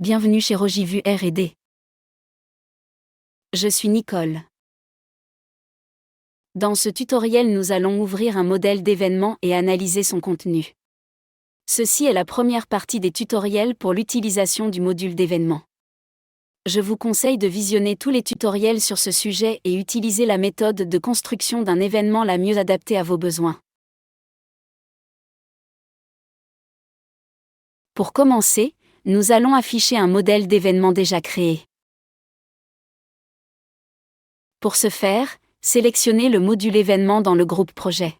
Bienvenue chez Rogivu R&D. Je suis Nicole. Dans ce tutoriel, nous allons ouvrir un modèle d'événement et analyser son contenu. Ceci est la première partie des tutoriels pour l'utilisation du module d'événement. Je vous conseille de visionner tous les tutoriels sur ce sujet et utiliser la méthode de construction d'un événement la mieux adaptée à vos besoins. Pour commencer, nous allons afficher un modèle d'événement déjà créé. Pour ce faire, sélectionnez le module événement dans le groupe projet.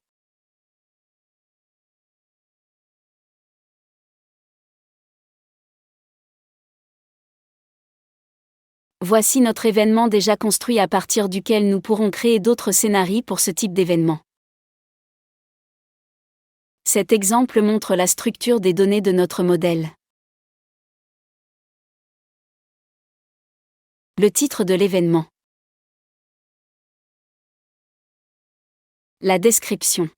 Voici notre événement déjà construit à partir duquel nous pourrons créer d'autres scénarios pour ce type d'événement. Cet exemple montre la structure des données de notre modèle. Le titre de l'événement. La description.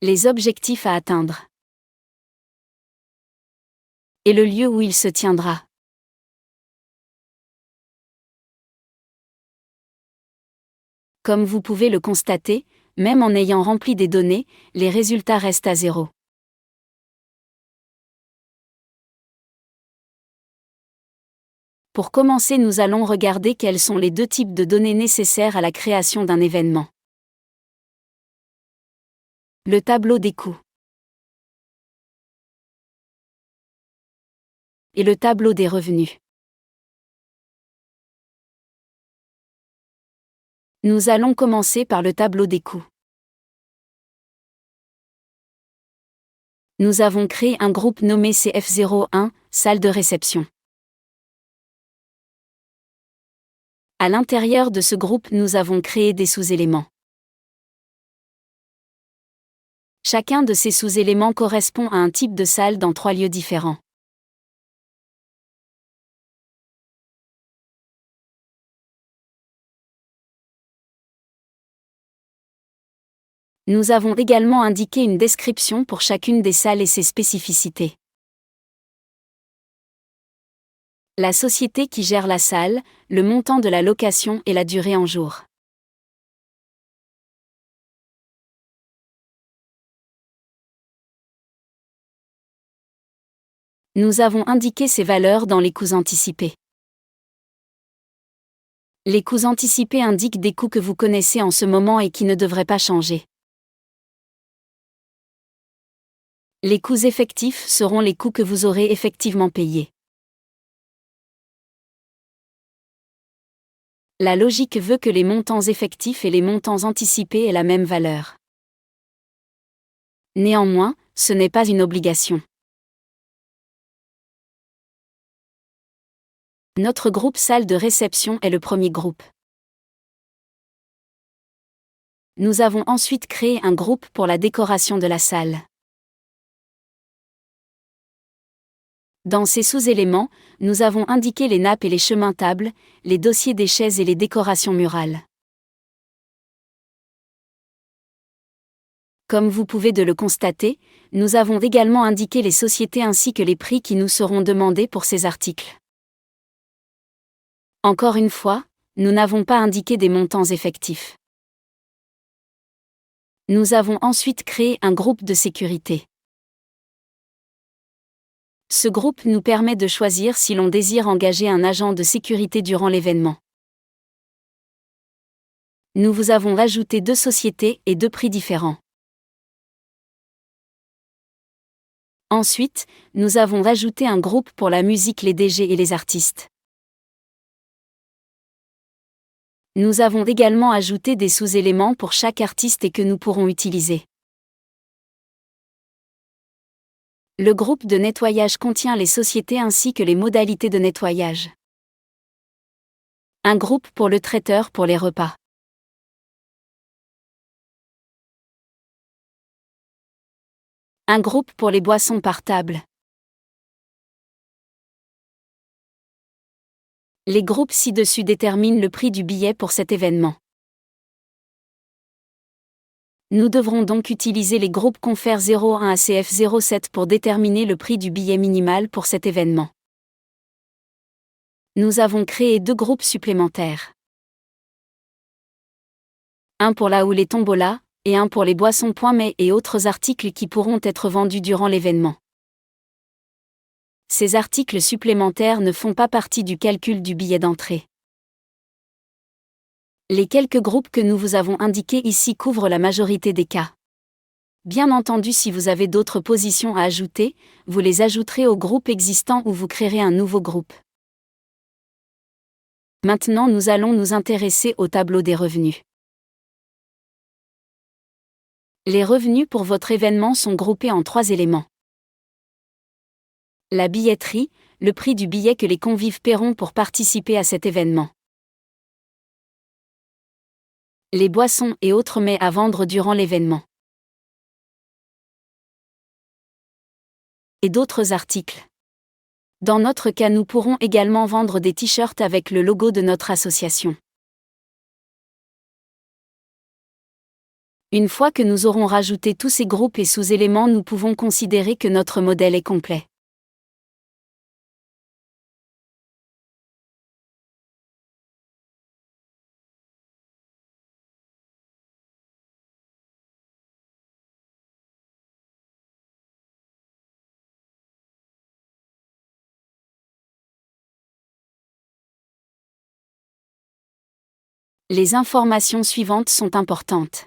Les objectifs à atteindre. Et le lieu où il se tiendra. Comme vous pouvez le constater, même en ayant rempli des données, les résultats restent à 0. Pour commencer, nous allons regarder quels sont les deux types de données nécessaires à la création d'un événement. Le tableau des coûts. Et le tableau des revenus. Nous allons commencer par le tableau des coûts. Nous avons créé un groupe nommé CF01, salle de réception. À l'intérieur de ce groupe, nous avons créé des sous-éléments. Chacun de ces sous-éléments correspond à un type de salle dans 3 lieux différents. Nous avons également indiqué une description pour chacune des salles et ses spécificités. La société qui gère la salle, le montant de la location et la durée en jours. Nous avons indiqué ces valeurs dans les coûts anticipés. Les coûts anticipés indiquent des coûts que vous connaissez en ce moment et qui ne devraient pas changer. Les coûts effectifs seront les coûts que vous aurez effectivement payés. La logique veut que les montants effectifs et les montants anticipés aient la même valeur. Néanmoins, ce n'est pas une obligation. Notre groupe salle de réception est le premier groupe. Nous avons ensuite créé un groupe pour la décoration de la salle. Dans ces sous-éléments, nous avons indiqué les nappes et les chemins tables, les dossiers des chaises et les décorations murales. Comme vous pouvez le constater, nous avons également indiqué les sociétés ainsi que les prix qui nous seront demandés pour ces articles. Encore une fois, nous n'avons pas indiqué des montants effectifs. Nous avons ensuite créé un groupe de sécurité. Ce groupe nous permet de choisir si l'on désire engager un agent de sécurité durant l'événement. Nous vous avons ajouté 2 sociétés et 2 prix différents. Ensuite, nous avons ajouté un groupe pour la musique, les DJ et les artistes. Nous avons également ajouté des sous-éléments pour chaque artiste et que nous pourrons utiliser. Le groupe de nettoyage contient les sociétés ainsi que les modalités de nettoyage. Un groupe pour le traiteur pour les repas. Un groupe pour les boissons par table. Les groupes ci-dessus déterminent le prix du billet pour cet événement. Nous devrons donc utiliser les groupes Confère 01 à CF 07 pour déterminer le prix du billet minimal pour cet événement. Nous avons créé 2 groupes supplémentaires. Un pour la houle et tombola, et un pour les boissons .mets et autres articles qui pourront être vendus durant l'événement. Ces articles supplémentaires ne font pas partie du calcul du billet d'entrée. Les quelques groupes que nous vous avons indiqués ici couvrent la majorité des cas. Bien entendu, si vous avez d'autres positions à ajouter, vous les ajouterez au groupe existant ou vous créerez un nouveau groupe. Maintenant, nous allons nous intéresser au tableau des revenus. Les revenus pour votre événement sont groupés en 3 éléments. La billetterie, le prix du billet que les convives paieront pour participer à cet événement. Les boissons et autres mets à vendre durant l'événement. Et d'autres articles. Dans notre cas, nous pourrons également vendre des t-shirts avec le logo de notre association. Une fois que nous aurons rajouté tous ces groupes et sous-éléments, nous pouvons considérer que notre modèle est complet. Les informations suivantes sont importantes.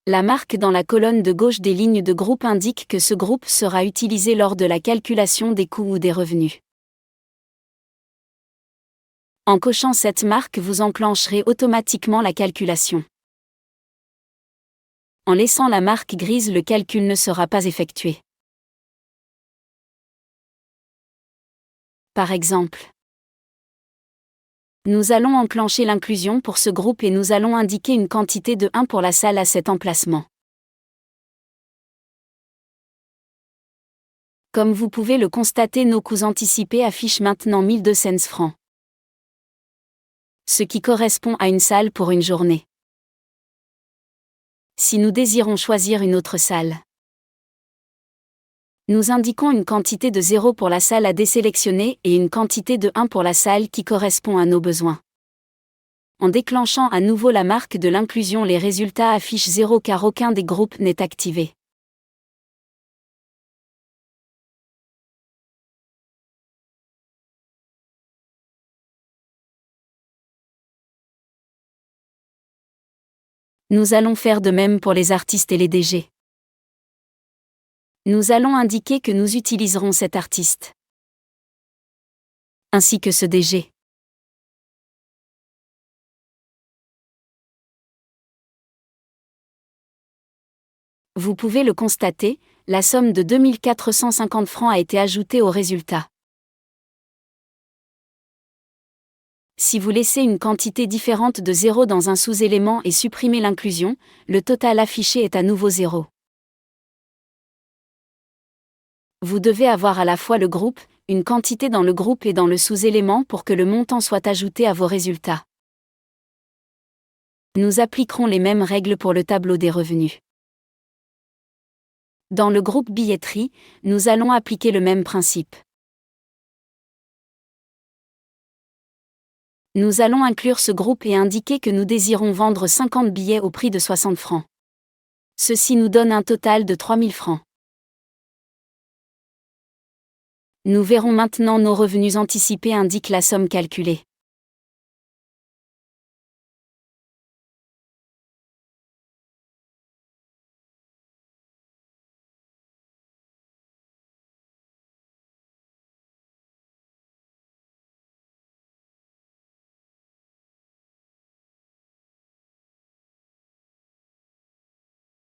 La marque dans la colonne de gauche des lignes de groupe indique que ce groupe sera utilisé lors de la calculation des coûts ou des revenus. En cochant cette marque, vous enclencherez automatiquement la calculation. En laissant la marque grise, le calcul ne sera pas effectué. Par exemple, nous allons enclencher l'inclusion pour ce groupe et nous allons indiquer une quantité de 1 pour la salle à cet emplacement. Comme vous pouvez le constater, nos coûts anticipés affichent maintenant 1200 francs. Ce qui correspond à une salle pour une journée. Si nous désirons choisir une autre salle, nous indiquons une quantité de 0 pour la salle à désélectionner et une quantité de 1 pour la salle qui correspond à nos besoins. En déclenchant à nouveau la marque de l'inclusion, les résultats affichent 0 car aucun des groupes n'est activé. Nous allons faire de même pour les artistes et les DG. Nous allons indiquer que nous utiliserons cet artiste, ainsi que ce DG. Vous pouvez le constater, la somme de 2450 francs a été ajoutée au résultat. Si vous laissez une quantité différente de 0 dans un sous-élément et supprimez l'inclusion, le total affiché est à nouveau 0. Vous devez avoir à la fois le groupe, une quantité dans le groupe et dans le sous-élément pour que le montant soit ajouté à vos résultats. Nous appliquerons les mêmes règles pour le tableau des revenus. Dans le groupe billetterie, nous allons appliquer le même principe. Nous allons inclure ce groupe et indiquer que nous désirons vendre 50 billets au prix de 60 francs. Ceci nous donne un total de 3000 francs. Nous verrons maintenant nos revenus anticipés indiquent la somme calculée.